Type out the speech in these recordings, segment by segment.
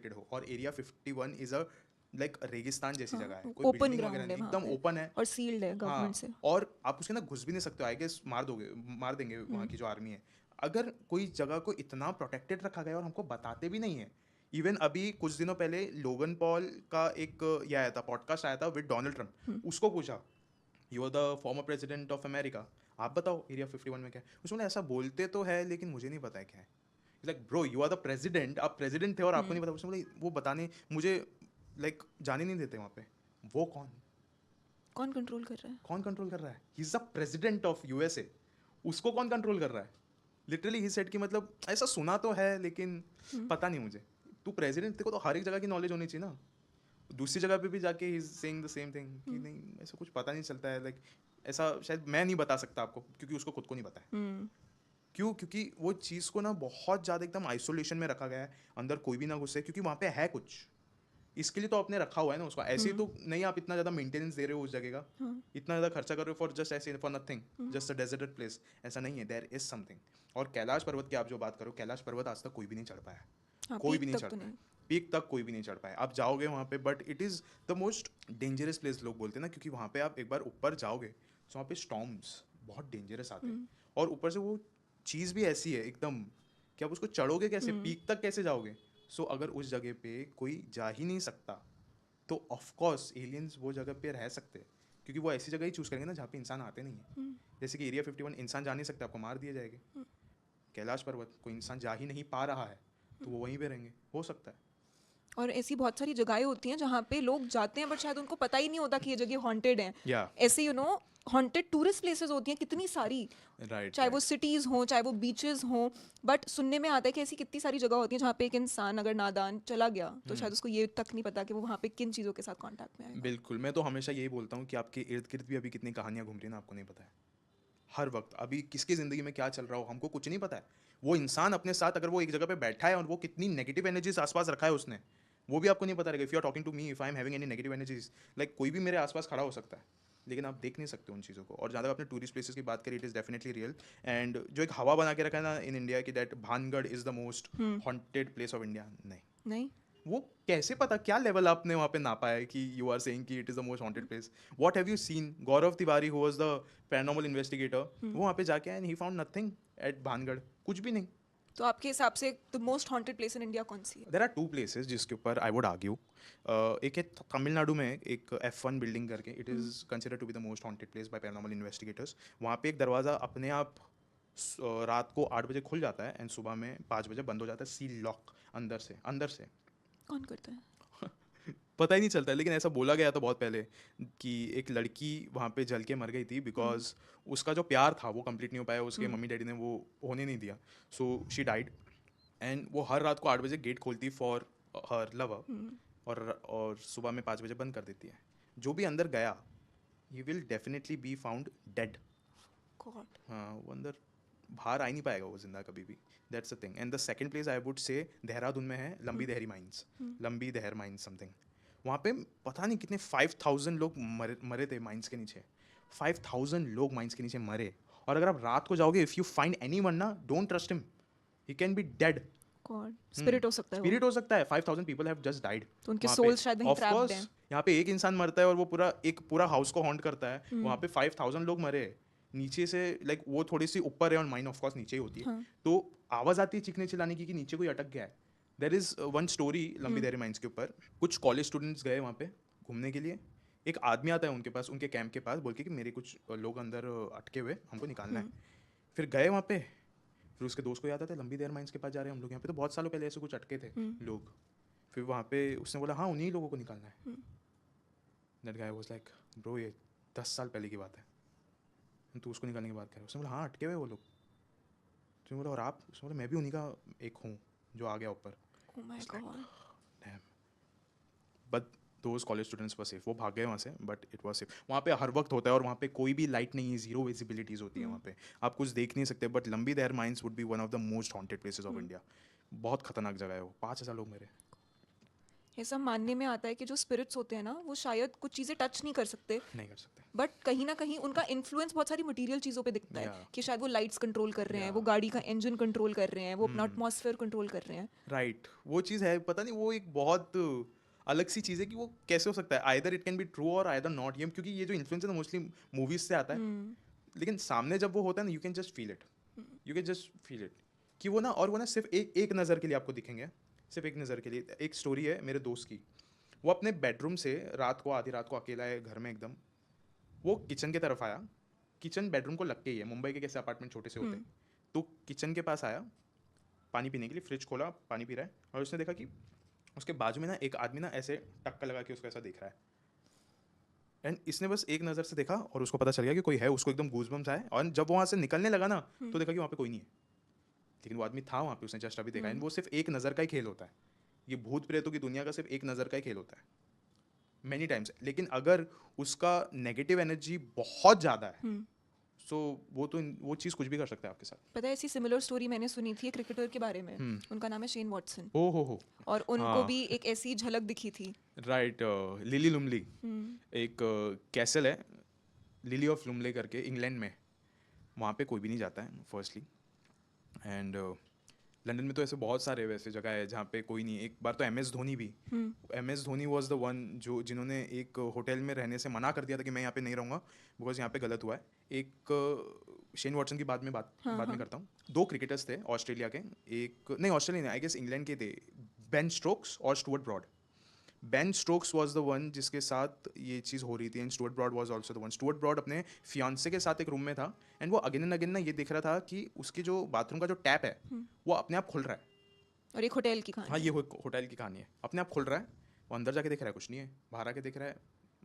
Populated हो, और area 51 is a like रेगिस्तान जैसी हाँ, जगह है, कोई ओपन बिल्डिंग वगैरह ग्राउंड है नहीं, वहाँ एकदम पे ओपन है। और सील्ड है गवर्नमेंट से। हाँ, और आप उसके ना घुस भी नहीं सकते हो, आई गेस मार देंगे वहाँ की जो आर्मी है अगर कोई जगह को इतना प्रोटेक्टेड रखा गया और हमको बताते भी नहीं है। इवन अभी कुछ दिनों पहले लोगन पॉल का एक ये आया था, पॉडकास्ट आया था विद डोनाल्ड ट्रम्प, उसको पूछा you are the former president of America, आप बताओ एरिया 51 में क्या है। उसने बोला ऐसा बोलते तो है लेकिन मुझे नहीं पता है क्या है। Like bro you are the president, आप प्रेसिडेंट थे और आपको नहीं पता। उसने बोला वो बताने मुझे लाइक जाने नहीं देते वहाँ पे। वो कौन कौन कंट्रोल कर रहा है? कौन कंट्रोल कर रहा है? He is the president of USA, उसको कौन कंट्रोल कर रहा है? लिटरली ही सेड कि मतलब ऐसा सुना तो है लेकिन पता नहीं मुझे। तू प्रेसिडेंट, तेरे को तो हर एक जगह की नॉलेज होनी चाहिए ना। दूसरी जगह पे भी जाके he is saying the same thing कि नहीं ऐसा कुछ पता नहीं चलता है। लाइक ऐसा शायद मैं नहीं बता सकता आपको क्योंकि उसको खुद को नहीं पता है। क्यों? क्योंकि वो चीज़ को ना बहुत ज़्यादा एकदम आइसोलेशन में रखा गया है, अंदर कोई भी ना घुसे, क्योंकि वहाँ पे है कुछ, इसके लिए तो आपने रखा हुआ है ना उसको। ऐसे ही तो नहीं आप इतना ज़्यादा मेंटेनेंस दे रहे हो उस जगह का, इतना ज़्यादा खर्चा कर रहे हो फॉर जस्ट ऐसे for nothing, just a deserted place. ऐसा नहीं है, देयर इज समथिंग। और कैलाश पर्वत की आप जो बात करो, कैलाश पर्वत आज तक कोई भी नहीं चढ़ पाया, हाँ, कोई भी पीक नहीं तक चढ़ तो पाया, नहीं। पीक तक कोई भी नहीं चढ़ पाया। आप जाओगे वहाँ पे but it is the most dangerous place लोग बोलते हैं ना, क्योंकि वहाँ पे आप एक बार ऊपर जाओगे तो वहाँ पे स्टॉर्म्स बहुत डेंजरस आते हैं, और ऊपर से वो चीज़ भी ऐसी है एकदम कि आप उसको चढ़ोगे कैसे, पीक तक कैसे जाओगे? सो अगर उस जगह पे कोई जा ही नहीं सकता तो ऑफ कोर्स एलियंस वो जगह पे रह सकते हैं, क्योंकि वो ऐसी जगह ही चूज करेंगे ना जहाँ पे इंसान आते नहीं है। जैसे कि एरिया 51 इंसान जा नहीं सकता, आपको मार दिए जाएंगे। कैलाश पर्वत कोई इंसान जा ही नहीं पा रहा है तो वो वहीं पे रहेंगे, हो सकता है। और ऐसी बहुत सारी जगहें होती हैं जहाँ पे लोग जाते हैं बट शायद उनको पता ही नहीं होता कि ये जगह हॉन्टेड है। या ऐसे हॉन्टेड टूरिस्ट प्लेसेस होती हैं कितनी सारी, राइट चाहे वो राइट। सिटीज़ हों चाहे वो बीचेस हों, बट सुनने में आता है कि ऐसी कितनी सारी जगह होती हैं जहाँ पे एक इंसान अगर नादान चला गया तो शायद उसको ये तक नहीं पता कि वो वहाँ पे किन चीज़ों के साथ कांटेक्ट में आएगा। बिल्कुल, मैं तो हमेशा यही बोलता हूँ कि आपके इर्द गिर्द भी अभी कितनी कहानियाँ घूम रही हैं ना, आपको नहीं पता है। हर वक्त अभी किसकी ज़िंदगी में क्या चल रहा हो हमको कुछ नहीं पता है। वो इंसान अपने साथ अगर वो एक जगह पे बैठा है और वो कितनी नेगेटिव एनर्जीज आसपास रखा है उसने, वो भी आपको नहीं पता रहेगा। If you are talking to me, if I am having any negative energies, like कोई भी मेरे आसपास खड़ा हो सकता है लेकिन आप देख नहीं सकते उन चीज़ों को। और ज़्यादा आपने टूरिस्ट प्लेसेस की बात करी, it is definitely real. And जो एक हवा बना के रखा है ना इन इंडिया की, that Bhangarh is the most haunted place of India, नहीं। नहीं। वो कैसे पता, क्या लेवल आपने वहाँ पे नापा है कि यू आर सेइंग कि it is the most haunted place? What have you seen? Gaurav Tiwari who was the paranormal investigator, वो वहाँ पे जाके and he found nothing at Bhangarh, कुछ भी नहीं। तो आपके हिसाब से the most haunted place in India कौन सी है? देर आर टू प्लेसेस जिसके ऊपर आई वुड आर्ग्यू। एक है तमिलनाडु में एक F1 बिल्डिंग करके, it is consider to be the most haunted place by paranormal investigators. वहाँ पे एक दरवाज़ा अपने आप रात को 8 बजे खुल जाता है एंड सुबह में 5 बजे बंद हो जाता है, सील लॉक अंदर से। कौन करता है? पता ही नहीं चलता है, लेकिन ऐसा बोला गया था बहुत पहले कि एक लड़की वहाँ पे जल के मर गई थी बिकॉज उसका जो प्यार था वो कंप्लीट नहीं हो पाया, उसके मम्मी डैडी ने वो होने नहीं दिया, सो शी डाइड। एंड वो हर रात को 8 बजे गेट खोलती फॉर हर लवर, और सुबह में 5 बजे बंद कर देती है। जो भी अंदर गया he will definitely be found dead. God. हाँ, वो अंदर बाहर आ ही नहीं पाएगा वो जिंदा कभी भी। That's the thing. And the second place I would say Dehradun में है लंबी देहरी माइंस, लंबी देहर माइंस समथिंग। वहाँ पे पता नहीं कितने 5000 लोग मरे थे माइंस के नीचे। 5000 लोग माइंस के नीचे मरे। और अगर आप रात को जाओगे, if you find any one ना, don't trust him, he can be dead. God, spirit हो सकता है वो। स्पिरिट हो सकता है। 5000 पीपल हैव जस्ट डाइड तो उनके वहाँ पे। सोल्स शायद वहीं ऑफ ट्रैप्ड कोर्स हैं। यहाँ पे एक इंसान मरता है और वो पूरा हाउस को हॉन्ट करता है। वहाँ पे 5000 लोग मरे नीचे से। लाइक वो थोड़ी सी ऊपर है और माइन ऑफ कोर्स नीचे ही होती है, तो आवाज़ आती है चीखने चिल्लाने की कि नीचे कोई अटक गया है। देयर इज़ वन स्टोरी लंबी देहरी माइंस के ऊपर। कुछ कॉलेज स्टूडेंट्स गए वहाँ पे घूमने के लिए। एक आदमी आता है उनके पास, उनके कैंप के पास, बोल के कि मेरे कुछ लोग अंदर अटके हुए, हमको निकालना है। फिर गए वहाँ पे। फिर उसके दोस्त को याद आता है लंबी देर माइंस के पास जा रहे हैं हम लोग, यहाँ पे तो बहुत सालों पहले ऐसे कुछ अटके थे लोग। फिर वहाँ पे उसने बोला हाँ उन्हीं लोगों को निकालना है। That guy was like bro ये 10 साल पहले की बात है, तू उसको निकालने की बात कर रहा है। उसने बोला हाँ अटके हुए वो लोग। उसने बोला और आप? उसने बोला मैं भी उन्हीं का एक हूँ जो आ गया ऊपर। Oh my God. But those college students were safe, वो भाग गए वहाँ से, बट इट वॉज सेफ। वहाँ पे हर वक्त होता है और वहाँ पे कोई भी लाइट नहीं है, जीरो विजिबिलिटीज होती है वहाँ पे, आप कुछ देख नहीं सकते। बट लंबी there mines would be one of the most haunted places of India. बहुत खतरनाक जगह है वो। 5000 लोग मेरे। ये सब मानने में आता है कि जो स्पिरिट्स होते हैं ना वो शायद कुछ चीज़ें टच नहीं कर सकते, नहीं कर सकते। बट कहीं ना कहीं उनका इन्फ्लुएंस बहुत सारी मटेरियल चीज़ों पे दिखता है Yeah. कि शायद वो लाइट्स कंट्रोल कर रहे हैं, वो Yeah. गाड़ी का इंजन कंट्रोल कर रहे हैं, वो अपना एटमॉस्फेयर कंट्रोल कर रहे हैं. राइट, वो चीज़ है, पता नहीं, वो एक बहुत अलग सी चीज़ है कि वो कैसे हो सकता है, either it can be true और आइदर नॉट, ये क्योंकि ये जो इन्फ्लुएंस है ना मोस्टली मूवीज से आता है, लेकिन सामने जब वो होता है ना, you can just feel it, you can just feel it कि वो ना, और वो ना सिर्फ एक नज़र के लिए आपको दिखेंगे, सिर्फ एक नज़र के लिए. एक स्टोरी है मेरे दोस्त की, वो अपने बेडरूम से रात को, आधी रात को अकेला है घर में एकदम, वो किचन की तरफ आया, किचन बेडरूम को लग के ही है, मुंबई के कैसे अपार्टमेंट छोटे से होते हैं, तो किचन के पास आया पानी पीने के लिए, फ्रिज खोला, पानी पी रहा है, और उसने देखा कि उसके बाजू में ना एक आदमी ना ऐसे टक्का लगा के उसको ऐसा देख रहा है. एंड इसने बस एक नज़र से देखा और उसको पता चल गया कि कोई है, उसको एकदम गूज़बम्स आए, और जब वहाँ से निकलने लगा ना, तो देखा कि वहाँ पे कोई नहीं है, लेकिन वो आदमी था वहाँ पे, उसने जस्ट अभी देखा. एंड वो सिर्फ एक नज़र का ही खेल होता है, ये भूत प्रेतों की दुनिया का सिर्फ एक नज़र का ही खेल होता है मैनी टाइम्स. लेकिन अगर उसका नेगेटिव एनर्जी बहुत ज़्यादा है, सो वो तो वो चीज़ कुछ भी कर सकता है आपके साथ. पता है ऐसी सिमिलर स्टोरी मैंने सुनी थी क्रिकेटर के बारे में, उनका नाम है शेन वॉटसन, ओ हो, और उनको भी एक ऐसी झलक दिखी थी. राइट. लिली लुमली, एक कैसल है लिली ऑफ लुमले करके इंग्लैंड में, वहाँ पे कोई भी नहीं जाता है फर्स्टली. एंड लंदन में तो ऐसे बहुत सारे वैसे जगह है जहाँ पे कोई नहीं. एक बार तो एम एस धोनी भी, M S Dhoni was the one जिन्होंने एक होटल में रहने से मना कर दिया था कि मैं यहाँ पे नहीं रहूँगा बिकॉज यहाँ पे गलत हुआ है. एक शेन वॉटसन की बाद में करता हूँ. दो क्रिकेटर्स थे ऑस्ट्रेलिया के, एक नहीं ऑस्ट्रेलिया आई गेस इंग्लैंड के थे, बेन स्टोक्स और Stuart Broad. Ben Stokes was the one जिसके साथ ये चीज़ हो रही थी, and Stuart Broad was also the one. Stuart Broad अपने फियांसे के साथ एक रूम में था, एंड वो अगेन एंड अगेन ना ये दिख रहा था कि उसके जो बाथरूम का जो टैप है वो अपने आप खुल रहा है. और एक होटल की कहानी. हाँ, ये होटल की कहानी है, अपने आप खुल रहा है, वो अंदर जाके देख रहा है कुछ नहीं है, बाहर आके देख रहा है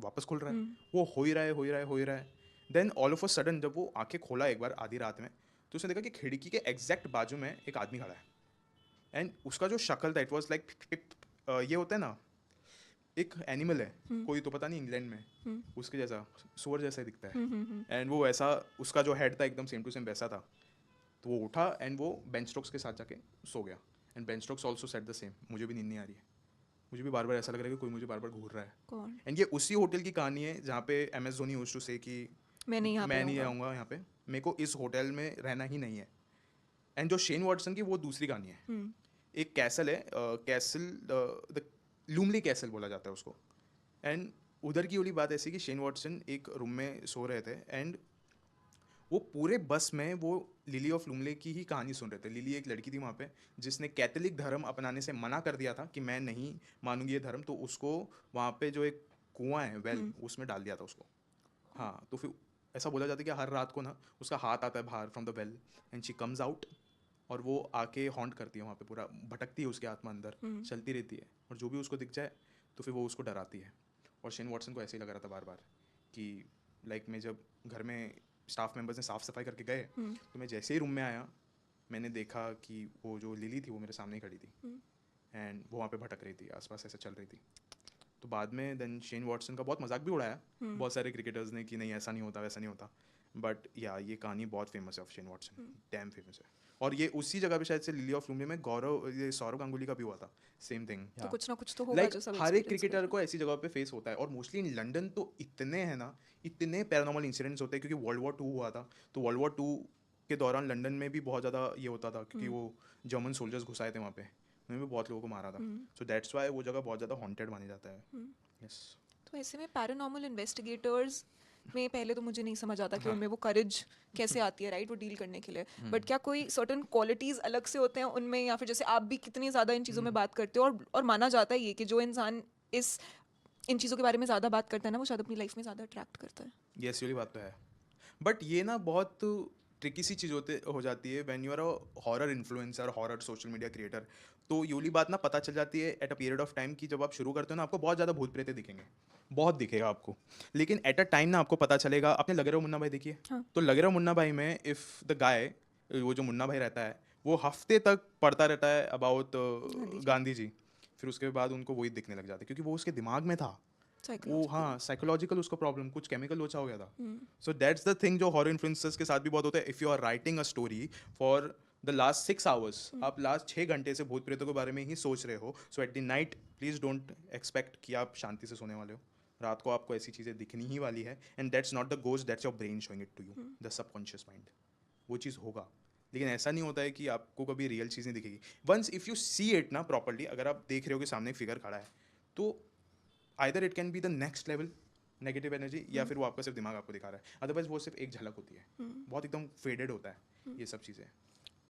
वापस खुल रहा है, वो हो ही रहा है. Then all of a sudden जब वो आंखें खोला एक बार आधी रात में, तो उसने देखा कि खिड़की के एग्जैक्ट बाजू में एक आदमी खड़ा है. एंड उसका जो शक्ल था, इट वॉज लाइक, ये होता है ना, एक एनिमल है कोई तो पता नहीं इंग्लैंड में, उसके जैसा सुअर जैसा ही दिखता है. एंड वो ऐसा, उसका जो हेड था एकदम सेम टू सेम वैसा था. तो वो उठा एंड वो बेन स्टोक्स के साथ जाके सो गया. And Ben Stokes also said the same, मुझे भी नींद नहीं आ रही है, मुझे भी बार बार ऐसा लग रहा है कि कोई मुझे बार बार घूर रहा है. कौन? एंड ये उसी होटल की कहानी है जहाँ पे M S Dhoni used to say कि मैं नहीं आऊँगा यहाँ पे, मेरे को इस होटल में रहना ही नहीं है. एंड जो शेन वॉटसन की वो दूसरी कहानी है. एक कैसल है, कैसल द लूमली कैसल बोला जाता है उसको. एंड उधर की वाली बात ऐसी कि शेन वॉटसन एक रूम में सो रहे थे, एंड वो पूरे बस में वो लिली ऑफ लुमले की ही कहानी सुन रहे थे. लिली एक लड़की थी वहाँ पे जिसने कैथोलिक धर्म अपनाने से मना कर दिया था कि मैं नहीं मानूंगी ये धर्म, तो उसको वहाँ पे जो एक कुआं है वेल, उसमें डाल दिया था उसको. हाँ, तो फिर ऐसा बोला जाता है कि हर रात को ना उसका हाथ आता है बाहर from the well, and she comes out, और वो आके हॉन्ट करती है वहाँ पे, पूरा भटकती है उसके आत्मा अंदर, चलती रहती है, और जो भी उसको दिख जाए तो फिर वो उसको डराती है. और शेन वॉटसन को ऐसे ही लग रहा था बार बार कि लाइक मैं जब घर में स्टाफ मेंबर्स ने साफ़ सफाई करके गए, तो मैं जैसे ही रूम में आया मैंने देखा कि वो जो लिली थी वो मेरे सामने ही खड़ी थी, एंड वो वहाँ पे भटक रही थी, आसपास ऐसे चल रही थी. तो बाद में देन शेन वॉटसन का बहुत मजाक भी उड़ाया बहुत सारे क्रिकेटर्स ने कि नहीं ऐसा नहीं होता वैसा नहीं होता. बट या ये कहानी बहुत फेमस है of Shane Watson, dam famous है. और ये उसी जगह पे शायद से लिली ऑफ लुमले में ये सौरव गांगुली का भी हुआ था, सेम थिंग. तो कुछ ना कुछ तो होगा लाइक जो सब हर एक experience क्रिकेटर को ऐसी जगह पे फेस होता है. और मोस्टली इन लंदन तो इतने हैं ना, इतने पैरानॉर्मल इंसिडेंट्स होते हैं, क्योंकि वर्ल्ड वॉर 2 हुआ था, तो वर्ल्ड वॉर 2 के दौरान लंदन में भी बहुत ज़्यादा ये होता था, क्योंकि वो जर्मन सोल्जर्स घुसाए थे वहाँ पे, उन्होंने भी बहुत लोगों को मारा था. सो दैट्स वाई वो जगह बहुत ज़्यादा हॉन्टेड मानी जाता है. यस. तो ऐसे में पैरानॉर्मल इन्वेस्टिगेटर्स में पहले तो मुझे नहीं समझ आता कि उनमें वो करेज कैसे आती है, राइट, वो डील करने के लिए. बट क्या कोई सर्टेन क्वालिटीज अलग से होते हैं उनमें, या फिर जैसे आप भी कितनी ज़्यादा इन चीज़ों में बात करते हो, और माना जाता है ये कि जो इंसान इन चीज़ों के बारे में ज़्यादा बात करता है ना, वो शायद अपनी लाइफ में ज़्यादा अट्रैक्ट करता है. यस, ये बात तो है. बट ये ना बहुत ट्रिकी सी चीज़ हो जाती है when you are a horror influencer, horror social media creator. तो ये वाली बात ना पता चल जाती है at a period of time कि जब आप शुरू करते हो ना, आपको बहुत ज़्यादा भूत प्रेत दिखेंगे, बहुत दिखेगा आपको. लेकिन एट अ टाइम ना आपको पता चलेगा. आपने लगे रहो मुन्ना भाई देखिए, तो लगे रहो मुन्ना भाई में इफ़ द गाय, वो जो मुन्ना भाई रहता है, वो हफ्ते तक पढ़ता रहता है अबाउट गांधी जी, फिर उसके बाद उनको वही दिखने लग जाता है, क्योंकि वो उसके दिमाग में था वो. हाँ, साइकोलॉजिकल उसको प्रॉब्लम, कुछ केमिकल लोचा हो गया था. सो दैट्स द थिंग जो हॉरर इन्फ्लुएंसर्स के साथ भी बहुत होता है. If you are writing a story for the last 6 hours, आप लास्ट 6 घंटे से भूत प्रेतों के बारे में ही सोच रहे हो. So at the night please don't expect कि आप शांति से सोने वाले हो. रात को आपको ऐसी चीज़ें दिखनी ही वाली है. And that's not the ghost, that's your brain showing it to you, the subconscious mind. वो चीज़ होगा, लेकिन ऐसा नहीं होता है कि आपको कभी रियल चीज़ नहीं दिखेगी. Once if you see it ना प्रॉपरली, अगर आप देख रहे हो कि सामने एक फिगर खड़ा है, तो either it can be the next level negative energy, या फिर वो आपका सिर्फ दिमाग आपको दिखा रहा है. अदरवाइज वो सिर्फ एक झलक होती है, बहुत एकदम फेडेड होता है ये सब चीज़ें.